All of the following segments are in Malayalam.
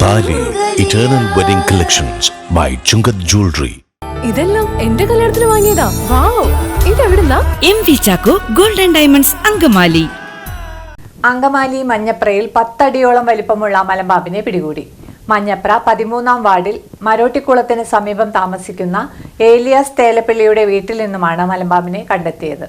താലി eternal wedding collections by Chungath jewellery. ഇതെല്ലാം എന്റെ കല്യാണത്തിന് വാങ്ങിയതാ. വാവ്, ഇതെവിടുന്നാ? MV Chacko golden diamonds Angamaly. Angamaly മഞ്ഞപ്രയിൽ 10 അടിയോളം വലിപ്പമുള്ള മലമ്പാമ്പിനെ പിടികൂടി. മഞ്ഞപ്ര 13-ാം വാർഡിൽ മരോട്ടിക്കുളത്തിന് സമീപം താമസിക്കുന്ന ഏലിയാസ് തേലപ്പള്ളിയുടെ വീട്ടിൽ നിന്നുമാണ് മലമ്പാമ്പിനെ കണ്ടെത്തിയത്.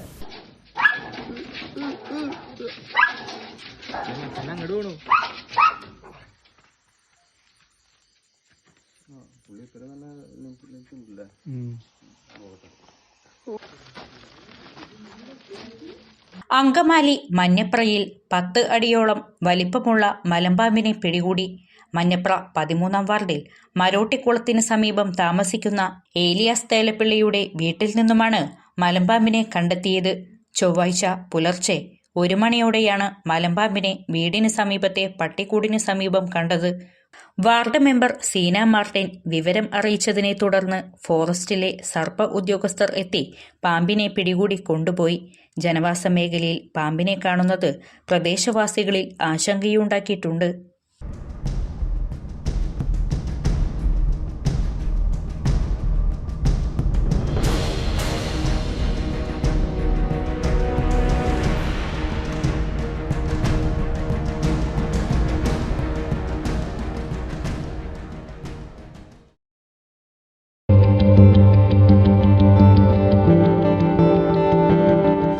അങ്കമാലി മഞ്ഞപ്രയിൽ 10 അടിയോളം വലിപ്പമുള്ള മലമ്പാമ്പിനെ പിടികൂടി. മഞ്ഞപ്ര 13-ാം വാർഡിൽ മരോട്ടിക്കുളത്തിന് സമീപം താമസിക്കുന്ന ഏലിയാസ് തേലപ്പള്ളിയുടെ വീട്ടിൽ നിന്നുമാണ് മലമ്പാമ്പിനെ കണ്ടെത്തിയത്. ചൊവ്വാഴ്ച പുലർച്ചെ 1 മണിയോടെയാണ് മലമ്പാമ്പിനെ വീടിന് സമീപത്തെ പട്ടിക്കൂടിന് സമീപം കണ്ടത്. വാർഡ് മെമ്പർ സീന മാർട്ടിൻ വിവരം അറിയിച്ചതിനെ തുടർന്ന് ഫോറസ്റ്റിലെ സർപ്പ ഉദ്യോഗസ്ഥർ എത്തി പാമ്പിനെ പിടികൂടി കൊണ്ടുപോയി. ജനവാസ മേഖലയിൽ പാമ്പിനെ കാണുന്നത് പ്രദേശവാസികളിൽ ആശങ്കയുണ്ടാക്കിയിട്ടുണ്ട്.